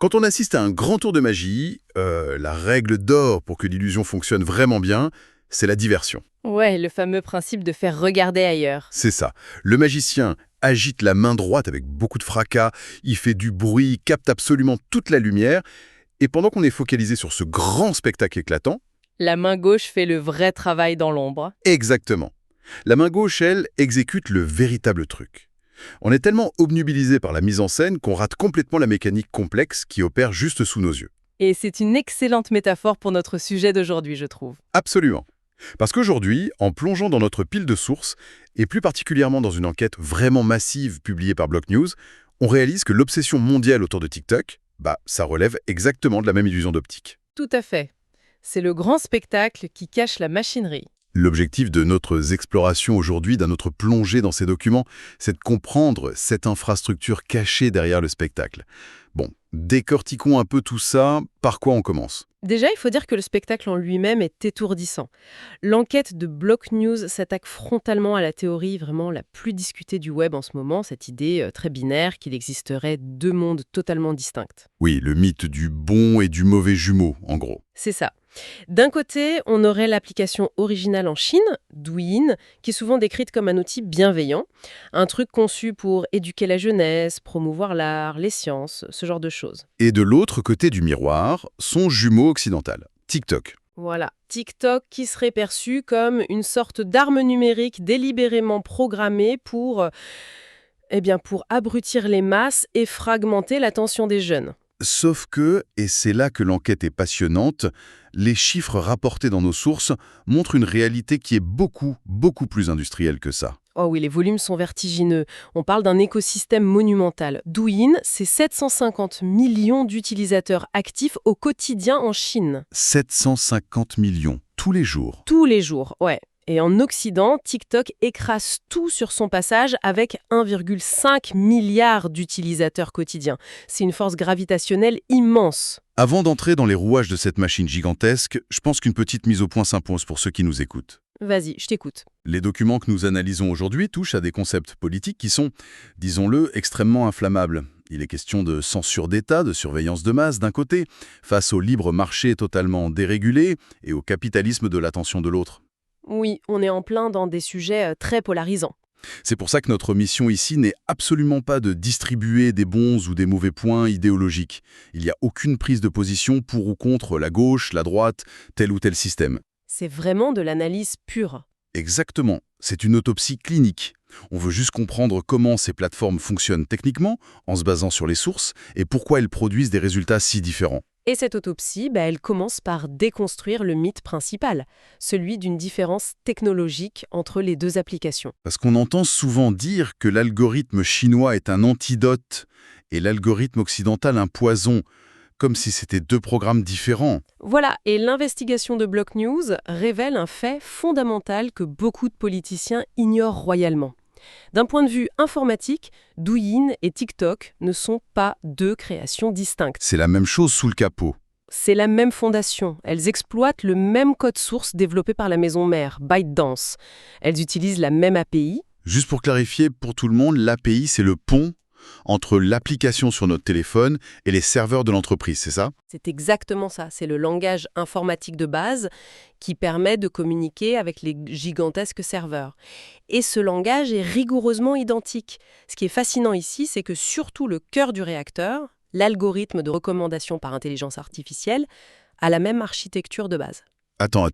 Quand on assiste à un grand tour de magie, la règle d'or pour que l'illusion fonctionne vraiment bien, c'est la diversion. Ouais, le fameux principe de faire regarder ailleurs. C'est ça. Le magicien agite la main droite avec beaucoup de fracas, il fait du bruit, capte absolument toute la lumière, et pendant qu'on est focalisé sur ce grand spectacle éclatant, La main gauche fait le vrai travail dans l'ombre. exactement. La main gauche, elle, exécute le véritable truc. On est tellement obnubilisé par la mise en scène qu'on rate complètement la mécanique complexe qui opère juste sous nos yeux. Et c'est une excellente métaphore pour notre sujet d'aujourd'hui, je trouve. Absolument. Parce qu'aujourd'hui, en plongeant dans notre pile de sources, et plus particulièrement dans une enquête vraiment massive publiée par Block News, on réalise que l'obsession mondiale autour de TikTok, ça relève exactement de la même illusion d'optique. Tout à fait. C'est le grand spectacle qui cache la machinerie. L'objectif de notre exploration aujourd'hui, de notre plongée dans ces documents, c'est de comprendre cette infrastructure cachée derrière le spectacle. Bon, décortiquons un peu tout ça, par quoi on commence? Déjà, il faut dire que le spectacle en lui-même est étourdissant. L'enquête de Block News s'attaque frontalement à la théorie vraiment la plus discutée du web en ce moment, cette idée très binaire qu'il existerait deux mondes totalement distincts. Oui, le mythe du bon et du mauvais jumeau, en gros. C'est ça. D'un côté, on aurait l'application originale en Chine, Douyin, qui est souvent décrite comme un outil bienveillant, un truc conçu pour éduquer la jeunesse, promouvoir l'art, les sciences, ce genre de choses. Et de l'autre côté du miroir, son jumeau occidental, TikTok. Voilà, TikTok qui serait perçu comme une sorte d'arme numérique délibérément programmée pour abrutir les masses et fragmenter l'attention des jeunes. Sauf que, et c'est là que l'enquête est passionnante, les chiffres rapportés dans nos sources montrent une réalité qui est beaucoup, beaucoup plus industrielle que ça. Oh oui, les volumes sont vertigineux. On parle d'un écosystème monumental. Douyin, c'est 750 millions d'utilisateurs actifs au quotidien en Chine. 750 millions, tous les jours. Tous les jours, ouais. Et en Occident, TikTok écrase tout sur son passage avec 1,5 milliard d'utilisateurs quotidiens. C'est une force gravitationnelle immense. Avant d'entrer dans les rouages de cette machine gigantesque, je pense qu'une petite mise au point s'impose pour ceux qui nous écoutent. Vas-y, je t'écoute. Les documents que nous analysons aujourd'hui touchent à des concepts politiques qui sont, disons-le, extrêmement inflammables. Il est question de censure d'État, de surveillance de masse d'un côté, face au libre marché totalement dérégulé et au capitalisme de l'attention de l'autre. Oui, on est en plein dans des sujets très polarisants. C'est pour ça que notre mission ici n'est absolument pas de distribuer des bons ou des mauvais points idéologiques. Il n'y a aucune prise de position pour ou contre la gauche, la droite, tel ou tel système. C'est vraiment de l'analyse pure. Exactement, c'est une autopsie clinique. On veut juste comprendre comment ces plateformes fonctionnent techniquement, en se basant sur les sources, et pourquoi elles produisent des résultats si différents. Et cette autopsie, elle commence par déconstruire le mythe principal, celui d'une différence technologique entre les deux applications. Parce qu'on entend souvent dire que l'algorithme chinois est un antidote et l'algorithme occidental un poison, comme si c'était deux programmes différents. Voilà, et l'investigation de Block News révèle un fait fondamental que beaucoup de politiciens ignorent royalement. D'un point de vue informatique, Douyin et TikTok ne sont pas deux créations distinctes. C'est la même chose sous le capot. C'est la même fondation. Elles exploitent le même code source développé par la maison mère, ByteDance. Elles utilisent la même API. Juste pour clarifier pour tout le monde, l'API, c'est le pont entre l'application sur notre téléphone et les serveurs de l'entreprise, c'est ça? C'est exactement ça. C'est le langage informatique de base qui permet de communiquer avec les gigantesques serveurs. Et ce langage est rigoureusement identique. Ce qui est fascinant ici, c'est que surtout le cœur du réacteur, l'algorithme de recommandation par intelligence artificielle, a la même architecture de base. Attends.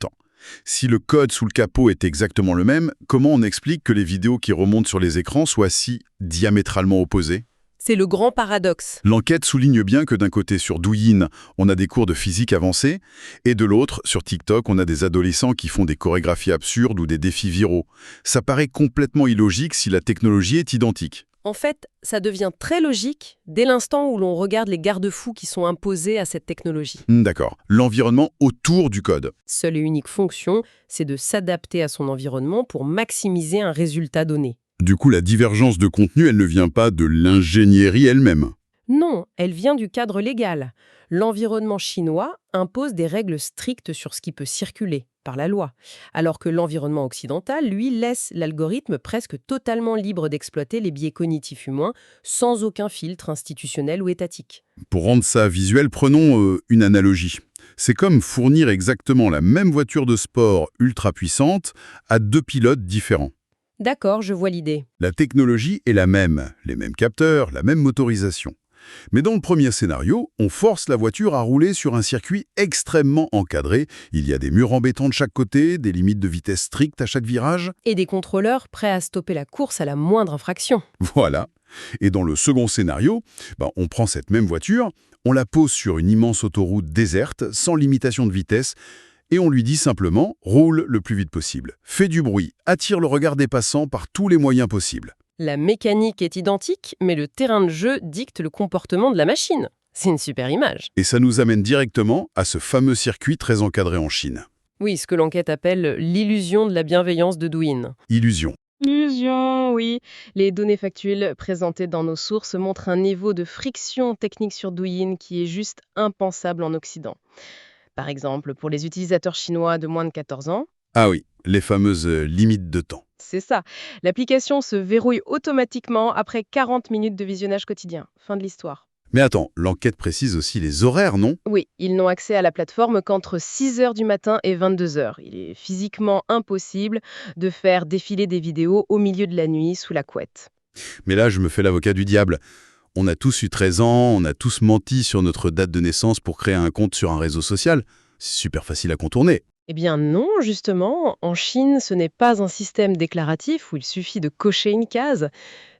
Si le code sous le capot est exactement le même, comment on explique que les vidéos qui remontent sur les écrans soient si diamétralement opposées? C'est le grand paradoxe. L'enquête souligne bien que d'un côté sur Douyin, on a des cours de physique avancés, et de l'autre, sur TikTok, on a des adolescents qui font des chorégraphies absurdes ou des défis viraux. Ça paraît complètement illogique si la technologie est identique. En fait, ça devient très logique dès l'instant où l'on regarde les garde-fous qui sont imposés à cette technologie. D'accord. L'environnement autour du code. Seule et unique fonction, c'est de s'adapter à son environnement pour maximiser un résultat donné. Du coup, la divergence de contenu, elle ne vient pas de l'ingénierie elle-même. Non, elle vient du cadre légal. L'environnement chinois impose des règles strictes sur ce qui peut circuler, par la loi, alors que l'environnement occidental, lui, laisse l'algorithme presque totalement libre d'exploiter les biais cognitifs humains sans aucun filtre institutionnel ou étatique. Pour rendre ça visuel, prenons une analogie. C'est comme fournir exactement la même voiture de sport ultra puissante à deux pilotes différents. D'accord, je vois l'idée. La technologie est la même, les mêmes capteurs, la même motorisation. Mais dans le premier scénario, on force la voiture à rouler sur un circuit extrêmement encadré. Il y a des murs en béton de chaque côté, des limites de vitesse strictes à chaque virage. Et des contrôleurs prêts à stopper la course à la moindre infraction. Voilà. Et dans le second scénario, on prend cette même voiture, on la pose sur une immense autoroute déserte, sans limitation de vitesse, et on lui dit simplement « roule le plus vite possible ». Fais du bruit, attire le regard des passants par tous les moyens possibles. La mécanique est identique, mais le terrain de jeu dicte le comportement de la machine. C'est une super image. Et ça nous amène directement à ce fameux circuit très encadré en Chine. Oui, ce que l'enquête appelle l'illusion de la bienveillance de Douyin. Illusion. Illusion, oui. Les données factuelles présentées dans nos sources montrent un niveau de friction technique sur Douyin qui est juste impensable en Occident. Par exemple, pour les utilisateurs chinois de moins de 14 ans, Ah oui, les fameuses limites de temps. c'est ça. L'application se verrouille automatiquement après 40 minutes de visionnage quotidien. Fin de l'histoire. Mais attends, l'enquête précise aussi les horaires, non? Oui, ils n'ont accès à la plateforme qu'entre 6 heures du matin et 22 heures. Il est physiquement impossible de faire défiler des vidéos au milieu de la nuit sous la couette. Mais là, je me fais l'avocat du diable. On a tous eu 13 ans, on a tous menti sur notre date de naissance pour créer un compte sur un réseau social. C'est super facile à contourner. Eh bien non, justement, en Chine, ce n'est pas un système déclaratif où il suffit de cocher une case.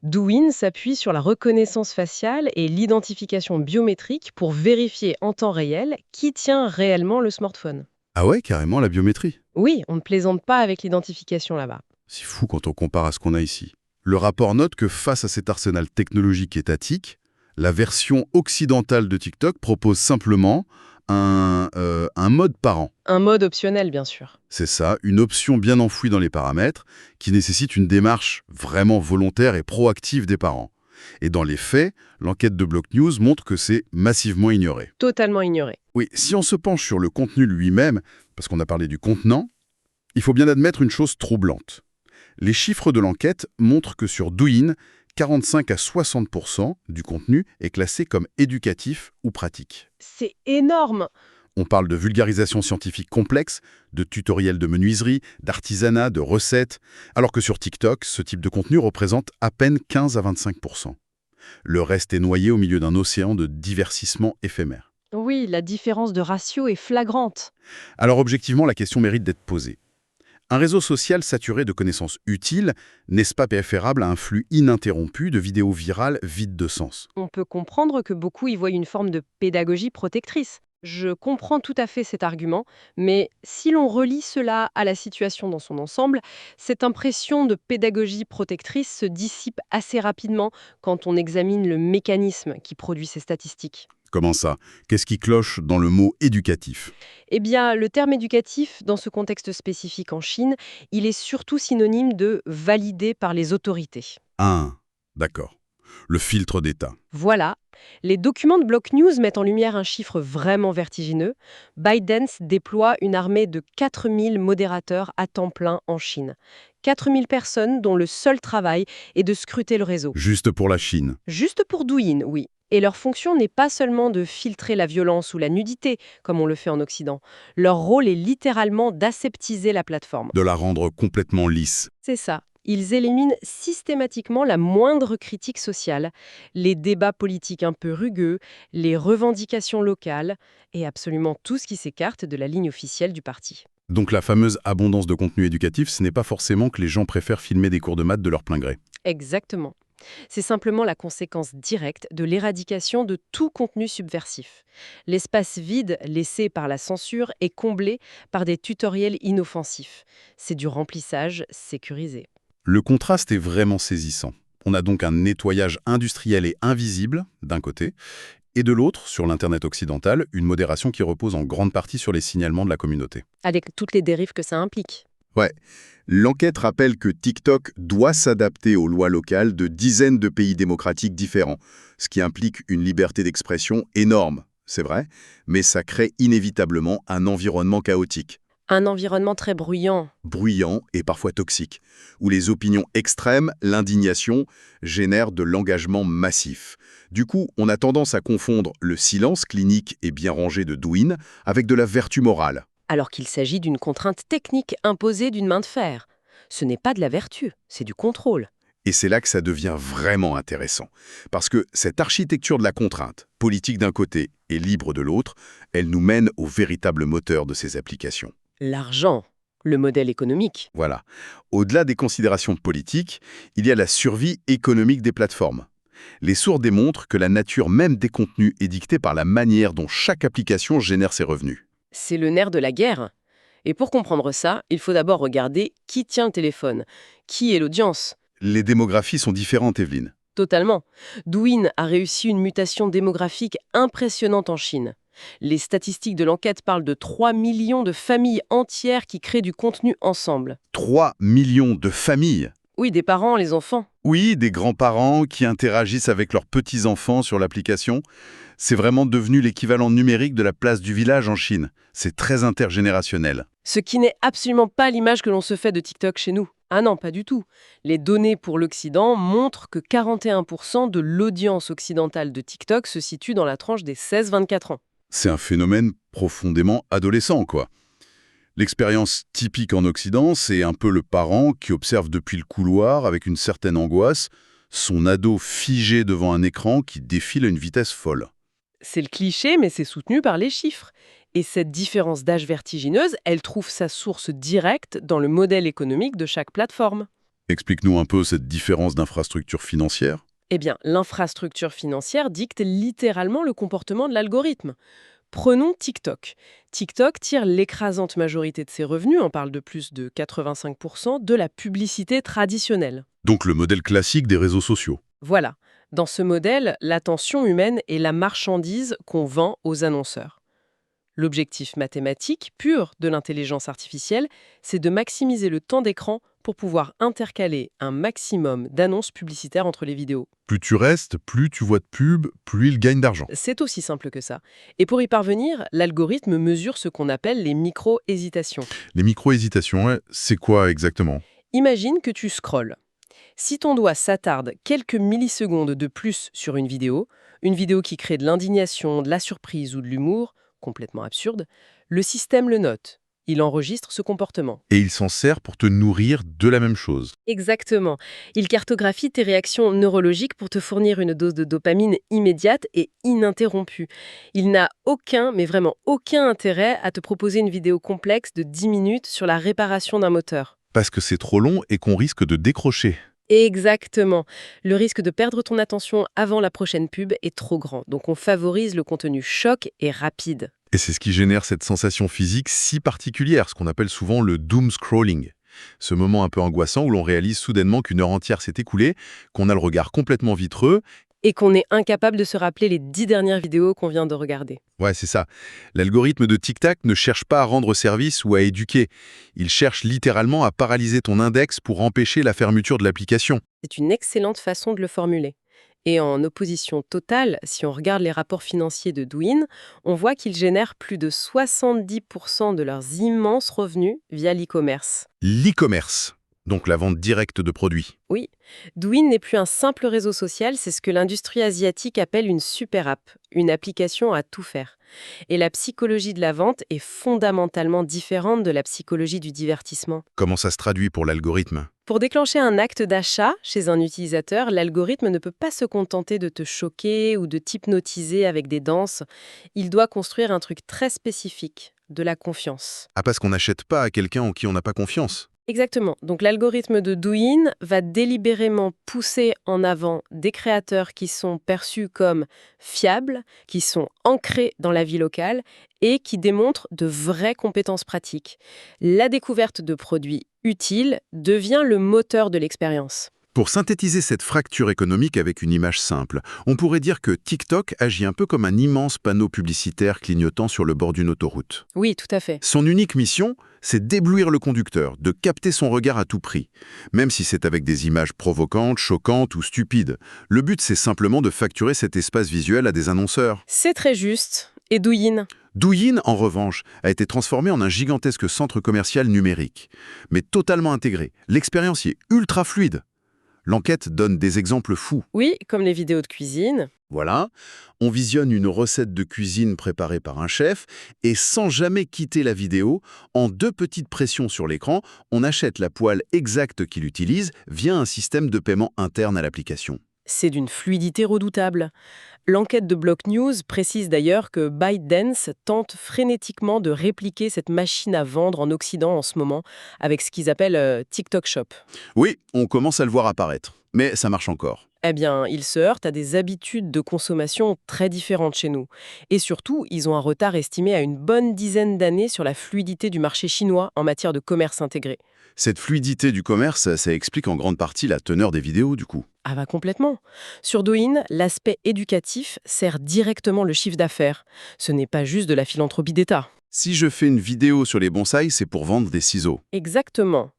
Douyin s'appuie sur la reconnaissance faciale et l'identification biométrique pour vérifier en temps réel qui tient réellement le smartphone. Ah ouais, carrément la biométrie. Oui, on ne plaisante pas avec l'identification là-bas. C'est fou quand on compare à ce qu'on a ici. Le rapport note que face à cet arsenal technologique étatique, la version occidentale de TikTok propose simplement un mode parent. Un mode optionnel, bien sûr. C'est ça, une option bien enfouie dans les paramètres qui nécessite une démarche vraiment volontaire et proactive des parents. Et dans les faits, l'enquête de Block News montre que c'est massivement ignoré. Totalement ignoré. Oui, si on se penche sur le contenu lui-même, parce qu'on a parlé du contenant, il faut bien admettre une chose troublante. Les chiffres de l'enquête montrent que sur Douyin, 45 à 60% du contenu est classé comme éducatif ou pratique. C'est énorme. On parle de vulgarisation scientifique complexe, de tutoriels de menuiserie, d'artisanat, de recettes, alors que sur TikTok, ce type de contenu représente à peine 15 à 25%. Le reste est noyé au milieu d'un océan de divertissement éphémère. Oui, la différence de ratio est flagrante. Alors objectivement, la question mérite d'être posée. Un réseau social saturé de connaissances utiles, n'est-ce pas préférable à un flux ininterrompu de vidéos virales vides de sens? On peut comprendre que beaucoup y voient une forme de pédagogie protectrice. Je comprends tout à fait cet argument, mais si l'on relie cela à la situation dans son ensemble, cette impression de pédagogie protectrice se dissipe assez rapidement quand on examine le mécanisme qui produit ces statistiques. Comment ça? Qu'est-ce qui cloche dans le mot éducatif? Eh bien, le terme éducatif, dans ce contexte spécifique en Chine, il est surtout synonyme de validé par les autorités. Ah, d'accord. Le filtre d'État. Voilà. Les documents de Block News mettent en lumière un chiffre vraiment vertigineux. ByteDance déploie une armée de 4000 modérateurs à temps plein en Chine. 4000 personnes dont le seul travail est de scruter le réseau. Juste pour la Chine. Juste pour Douyin, oui. Et leur fonction n'est pas seulement de filtrer la violence ou la nudité, comme on le fait en Occident. Leur rôle est littéralement d'aseptiser la plateforme. De la rendre complètement lisse. C'est ça. Ils éliminent systématiquement la moindre critique sociale, les débats politiques un peu rugueux, les revendications locales et absolument tout ce qui s'écarte de la ligne officielle du parti. Donc la fameuse abondance de contenu éducatif, ce n'est pas forcément que les gens préfèrent filmer des cours de maths de leur plein gré. Exactement. C'est simplement la conséquence directe de l'éradication de tout contenu subversif. L'espace vide laissé par la censure est comblé par des tutoriels inoffensifs. C'est du remplissage sécurisé. Le contraste est vraiment saisissant. On a donc un nettoyage industriel et invisible, d'un côté, et de l'autre, sur l'Internet occidental, une modération qui repose en grande partie sur les signalements de la communauté. Avec toutes les dérives que ça implique. Ouais. L'enquête rappelle que TikTok doit s'adapter aux lois locales de dizaines de pays démocratiques différents, ce qui implique une liberté d'expression énorme, c'est vrai, mais ça crée inévitablement un environnement chaotique, Un environnement très bruyant. bruyant et parfois toxique, où les opinions extrêmes, l'indignation, génèrent de l'engagement massif. Du coup, on a tendance à confondre le silence clinique et bien rangé de Douyin avec de la vertu morale. Alors qu'il s'agit d'une contrainte technique imposée d'une main de fer. Ce n'est pas de la vertu, c'est du contrôle. Et c'est là que ça devient vraiment intéressant. Parce que cette architecture de la contrainte, politique d'un côté et libre de l'autre, elle nous mène au véritable moteur de ces applications. L'argent, le modèle économique. Voilà. Au-delà des considérations politiques, il y a la survie économique des plateformes. Les sources démontrent que la nature même des contenus est dictée par la manière dont chaque application génère ses revenus. C'est le nerf de la guerre. Et pour comprendre ça, il faut d'abord regarder qui tient le téléphone, qui est l'audience. Les démographies sont différentes, Evelyne. Totalement. Douyin a réussi une mutation démographique impressionnante en Chine. Les statistiques de l'enquête parlent de 3 millions de familles entières qui créent du contenu ensemble. 3 millions de familles. Oui, des parents, les enfants. Oui, des grands-parents qui interagissent avec leurs petits-enfants sur l'application. C'est vraiment devenu l'équivalent numérique de la place du village en Chine. C'est très intergénérationnel. Ce qui n'est absolument pas l'image que l'on se fait de TikTok chez nous. Ah non, pas du tout. Les données pour l'Occident montrent que 41% de l'audience occidentale de TikTok se situe dans la tranche des 16-24 ans. C'est un phénomène profondément adolescent, quoi. L'expérience typique en Occident, c'est un peu le parent qui observe depuis le couloir, avec une certaine angoisse, son ado figé devant un écran qui défile à une vitesse folle. C'est le cliché, mais c'est soutenu par les chiffres. Et cette différence d'âge vertigineuse, elle trouve sa source directe dans le modèle économique de chaque plateforme. Explique-nous un peu cette différence d'infrastructure financière. Eh bien, l'infrastructure financière dicte littéralement le comportement de l'algorithme. Prenons TikTok. TikTok tire l'écrasante majorité de ses revenus, on parle de plus de 85%, de la publicité traditionnelle. Donc le modèle classique des réseaux sociaux. Voilà. Dans ce modèle, l'attention humaine est la marchandise qu'on vend aux annonceurs. L'objectif mathématique pur de l'intelligence artificielle, c'est de maximiser le temps d'écran pour pouvoir intercaler un maximum d'annonces publicitaires entre les vidéos. Plus tu restes, plus tu vois de pubs, plus il gagne d'argent. C'est aussi simple que ça. Et pour y parvenir, l'algorithme mesure ce qu'on appelle les micro-hésitations. Les micro-hésitations, ouais, c'est quoi exactement? Imagine que tu scrolles. Si ton doigt s'attarde quelques millisecondes de plus sur une vidéo qui crée de l'indignation, de la surprise ou de l'humour, complètement absurde, le système le note. Il enregistre ce comportement. Et il s'en sert pour te nourrir de la même chose. Exactement. Il cartographie tes réactions neurologiques pour te fournir une dose de dopamine immédiate et ininterrompue. Il n'a aucun, mais vraiment aucun intérêt à te proposer une vidéo complexe de 10 minutes sur la réparation d'un moteur. Parce que c'est trop long et qu'on risque de décrocher. Exactement. Le risque de perdre ton attention avant la prochaine pub est trop grand. Donc on favorise le contenu choc et rapide. Et c'est ce qui génère cette sensation physique si particulière, ce qu'on appelle souvent le doom scrolling. Ce moment un peu angoissant où l'on réalise soudainement qu'une heure entière s'est écoulée, qu'on a le regard complètement vitreux. Et qu'on est incapable de se rappeler les 10 dernières vidéos qu'on vient de regarder. Ouais, c'est ça. L'algorithme de TikTok ne cherche pas à rendre service ou à éduquer. Il cherche littéralement à paralyser ton index pour empêcher la fermeture de l'application. C'est une excellente façon de le formuler. Et en opposition totale, si on regarde les rapports financiers de Douyin, on voit qu'ils génèrent plus de 70% de leurs immenses revenus via l'e-commerce. L'e-commerce, donc la vente directe de produits. Oui, Douyin n'est plus un simple réseau social, c'est ce que l'industrie asiatique appelle une super app, une application à tout faire. Et la psychologie de la vente est fondamentalement différente de la psychologie du divertissement. Comment ça se traduit pour l'algorithme? Pour déclencher un acte d'achat chez un utilisateur, l'algorithme ne peut pas se contenter de te choquer ou de t'hypnotiser avec des danses. Il doit construire un truc très spécifique, de la confiance. Ah, parce qu'on n'achète pas à quelqu'un en qui on n'a pas confiance. Exactement. Donc l'algorithme de Douyin va délibérément pousser en avant des créateurs qui sont perçus comme fiables, qui sont ancrés dans la vie locale et qui démontrent de vraies compétences pratiques. La découverte de produits utiles devient le moteur de l'expérience. Pour synthétiser cette fracture économique avec une image simple, on pourrait dire que TikTok agit un peu comme un immense panneau publicitaire clignotant sur le bord d'une autoroute. Oui, tout à fait. Son unique mission, c'est d'éblouir le conducteur, de capter son regard à tout prix. Même si c'est avec des images provocantes, choquantes ou stupides. Le but, c'est simplement de facturer cet espace visuel à des annonceurs. C'est très juste. Et Douyin? Douyin, en revanche, a été transformé en un gigantesque centre commercial numérique. Mais totalement intégré. L'expérience y est ultra fluide. L'enquête donne des exemples fous. Oui, comme les vidéos de cuisine. Voilà, on visionne une recette de cuisine préparée par un chef et sans jamais quitter la vidéo, en 2 petites pressions sur l'écran, on achète la poêle exacte qu'il utilise via un système de paiement interne à l'application. C'est d'une fluidité redoutable. L'enquête de Block News précise d'ailleurs que ByteDance tente frénétiquement de répliquer cette machine à vendre en Occident en ce moment avec ce qu'ils appellent TikTok Shop. Oui, on commence à le voir apparaître, mais ça marche encore. Eh bien, ils se heurtent à des habitudes de consommation très différentes chez nous. Et surtout, ils ont un retard estimé à une bonne dizaine d'années sur la fluidité du marché chinois en matière de commerce intégré. Cette fluidité du commerce, ça explique en grande partie la teneur des vidéos du coup. Ah bah complètement. Sur Douyin, l'aspect éducatif sert directement le chiffre d'affaires. Ce n'est pas juste de la philanthropie d'État. Si je fais une vidéo sur les bonsaïs, c'est pour vendre des ciseaux. Exactement.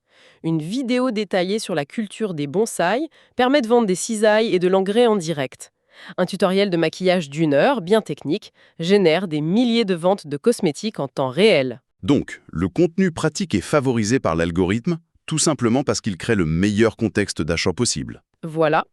Une vidéo détaillée sur la culture des bonsaïs permet de vendre des cisailles et de l'engrais en direct. Un tutoriel de maquillage d'1 heure, bien technique, génère des milliers de ventes de cosmétiques en temps réel. Donc, le contenu pratique est favorisé par l'algorithme, tout simplement parce qu'il crée le meilleur contexte d'achat possible. Voilà.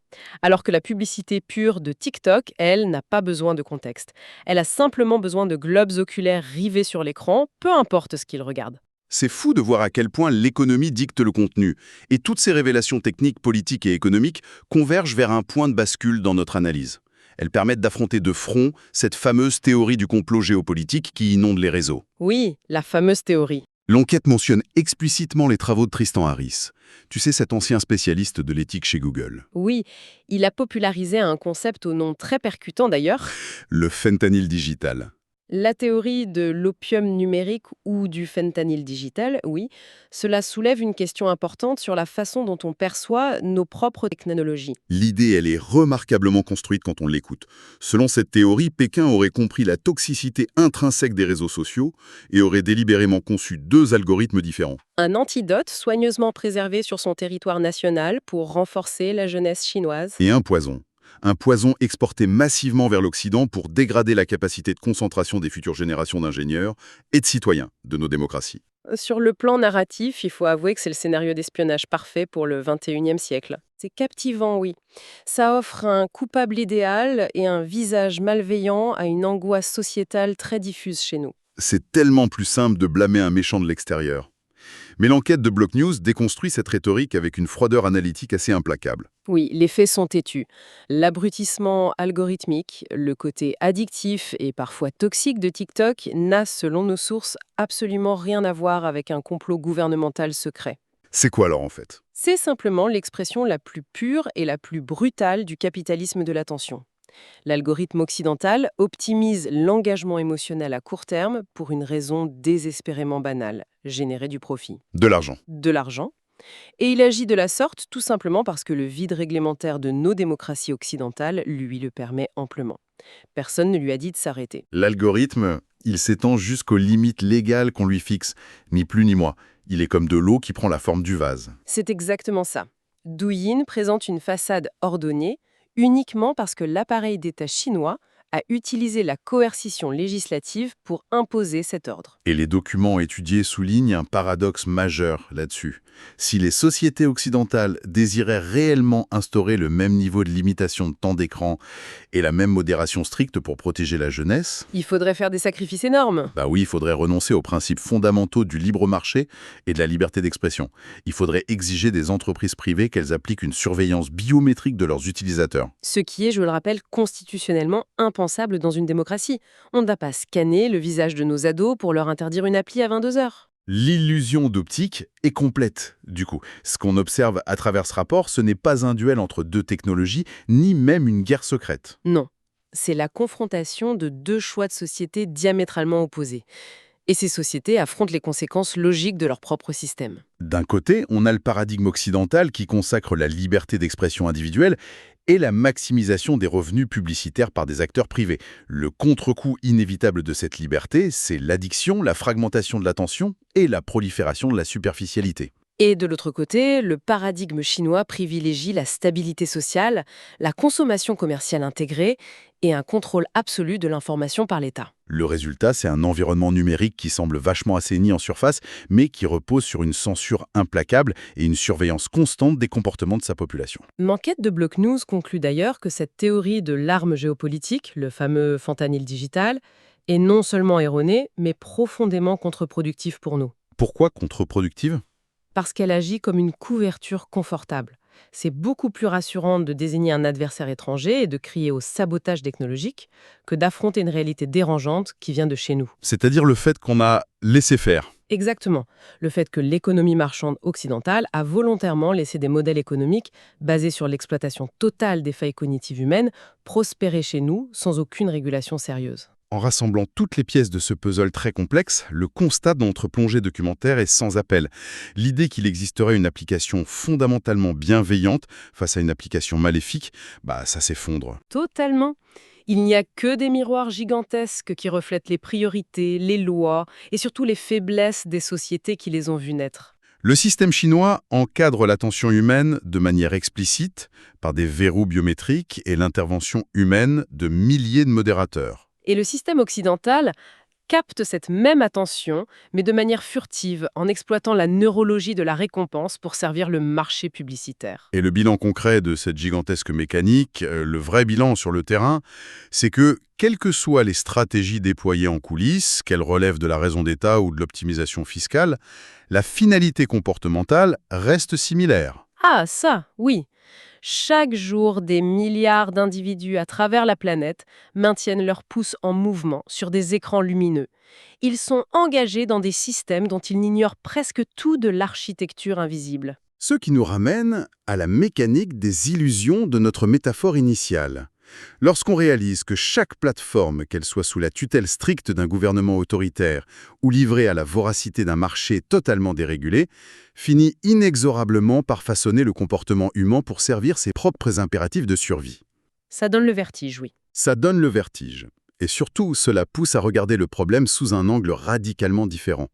Alors que la publicité pure de TikTok, elle, n'a pas besoin de contexte. Elle a simplement besoin de globes oculaires rivés sur l'écran, peu importe ce qu'ils regardent. C'est fou de voir à quel point l'économie dicte le contenu, et toutes ces révélations techniques, politiques et économiques convergent vers un point de bascule dans notre analyse. Elles permettent d'affronter de front cette fameuse théorie du complot géopolitique qui inonde les réseaux. Oui, la fameuse théorie. L'enquête mentionne explicitement les travaux de Tristan Harris. Tu sais, cet ancien spécialiste de l'éthique chez Google. Oui, il a popularisé un concept au nom très percutant d'ailleurs, Le fentanyl digital. la théorie de l'opium numérique ou du fentanyl digital, oui, cela soulève une question importante sur la façon dont on perçoit nos propres technologies. L'idée, elle est remarquablement construite quand on l'écoute. Selon cette théorie, Pékin aurait compris la toxicité intrinsèque des réseaux sociaux et aurait délibérément conçu 2 algorithmes différents. Un antidote soigneusement préservé sur son territoire national pour renforcer la jeunesse chinoise. Et un poison. Un poison exporté massivement vers l'Occident pour dégrader la capacité de concentration des futures générations d'ingénieurs et de citoyens de nos démocraties. Sur le plan narratif, il faut avouer que c'est le scénario d'espionnage parfait pour le 21e siècle. C'est captivant, oui. Ça offre un coupable idéal et un visage malveillant à une angoisse sociétale très diffuse chez nous. C'est tellement plus simple de blâmer un méchant de l'extérieur. Mais l'enquête de Block News déconstruit cette rhétorique avec une froideur analytique assez implacable. Oui, les faits sont têtus. L'abrutissement algorithmique, le côté addictif et parfois toxique de TikTok n'a, selon nos sources, absolument rien à voir avec un complot gouvernemental secret. C'est quoi alors en fait? C'est simplement l'expression la plus pure et la plus brutale du capitalisme de l'attention. L'algorithme occidental optimise l'engagement émotionnel à court terme pour une raison désespérément banale, générer du profit. De l'argent. De l'argent. Et il agit de la sorte tout simplement parce que le vide réglementaire de nos démocraties occidentales lui le permet amplement. Personne ne lui a dit de s'arrêter. L'algorithme, il s'étend jusqu'aux limites légales qu'on lui fixe, ni plus ni moins. Il est comme de l'eau qui prend la forme du vase. C'est exactement ça. Douyin présente une façade ordonnée uniquement parce que l'appareil d'État chinois a utilisé la coercition législative pour imposer cet ordre. Et les documents étudiés soulignent un paradoxe majeur là-dessus. Si les sociétés occidentales désiraient réellement instaurer le même niveau de limitation de temps d'écran et la même modération stricte pour protéger la jeunesse, Il faudrait faire des sacrifices énormes. bah oui, il faudrait renoncer aux principes fondamentaux du libre marché et de la liberté d'expression. Il faudrait exiger des entreprises privées qu'elles appliquent une surveillance biométrique de leurs utilisateurs. Ce qui est, je le rappelle, constitutionnellement impensable dans une démocratie. On ne va pas scanner le visage de nos ados pour leur interdire une appli à 22 heures. L'illusion d'optique est complète, du coup. Ce qu'on observe à travers ce rapport, ce n'est pas un duel entre 2 technologies, ni même une guerre secrète. Non, c'est la confrontation de 2 choix de société diamétralement opposés. Et ces sociétés affrontent les conséquences logiques de leur propre système. D'un côté, on a le paradigme occidental qui consacre la liberté d'expression individuelle et la maximisation des revenus publicitaires par des acteurs privés. Le contre-coup inévitable de cette liberté, c'est l'addiction, la fragmentation de l'attention et la prolifération de la superficialité. Et de l'autre côté, le paradigme chinois privilégie la stabilité sociale, la consommation commerciale intégrée et un contrôle absolu de l'information par l'État. Le résultat, c'est un environnement numérique qui semble vachement assaini en surface, mais qui repose sur une censure implacable et une surveillance constante des comportements de sa population. L'enquête de Block News conclut d'ailleurs que cette théorie de l'arme géopolitique, le fameux fentanyl digital, est non seulement erronée, mais profondément contre-productive pour nous. Pourquoi contre-productive ? Parce qu'elle agit comme une couverture confortable. C'est beaucoup plus rassurant de désigner un adversaire étranger et de crier au sabotage technologique que d'affronter une réalité dérangeante qui vient de chez nous. C'est-à-dire le fait qu'on a laissé faire. Exactement. Le fait que l'économie marchande occidentale a volontairement laissé des modèles économiques basés sur l'exploitation totale des failles cognitives humaines prospérer chez nous sans aucune régulation sérieuse. En rassemblant toutes les pièces de ce puzzle très complexe, le constat de notre plongée documentaire est sans appel. L'idée qu'il existerait une application fondamentalement bienveillante face à une application maléfique, ça s'effondre. Totalement. Il n'y a que des miroirs gigantesques qui reflètent les priorités, les lois et surtout les faiblesses des sociétés qui les ont vues naître. Le système chinois encadre l'attention humaine de manière explicite par des verrous biométriques et l'intervention humaine de milliers de modérateurs. Et le système occidental capte cette même attention, mais de manière furtive, en exploitant la neurologie de la récompense pour servir le marché publicitaire. Et le bilan concret de cette gigantesque mécanique, le vrai bilan sur le terrain, c'est que, quelles que soient les stratégies déployées en coulisses, qu'elles relèvent de la raison d'État ou de l'optimisation fiscale, la finalité comportementale reste similaire. Ah, ça, oui. Chaque jour, des milliards d'individus à travers la planète maintiennent leur pouce en mouvement sur des écrans lumineux. Ils sont engagés dans des systèmes dont ils n'ignorent presque tout de l'architecture invisible. Ce qui nous ramène à la mécanique des illusions de notre métaphore initiale. Lorsqu'on réalise que chaque plateforme, qu'elle soit sous la tutelle stricte d'un gouvernement autoritaire ou livrée à la voracité d'un marché totalement dérégulé, finit inexorablement par façonner le comportement humain pour servir ses propres impératifs de survie. Ça donne le vertige, oui. Ça donne le vertige. Et surtout, cela pousse à regarder le problème sous un angle radicalement différent.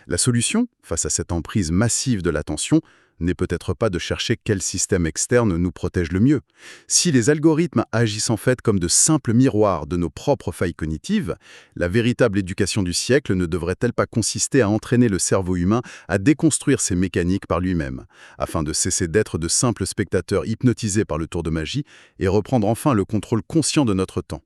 La solution, face à cette emprise massive de l'attention, n'est peut-être pas de chercher quel système externe nous protège le mieux. Si les algorithmes agissent en fait comme de simples miroirs de nos propres failles cognitives, la véritable éducation du siècle ne devrait-elle pas consister à entraîner le cerveau humain à déconstruire ses mécaniques par lui-même, afin de cesser d'être de simples spectateurs hypnotisés par le tour de magie et reprendre enfin le contrôle conscient de notre temps.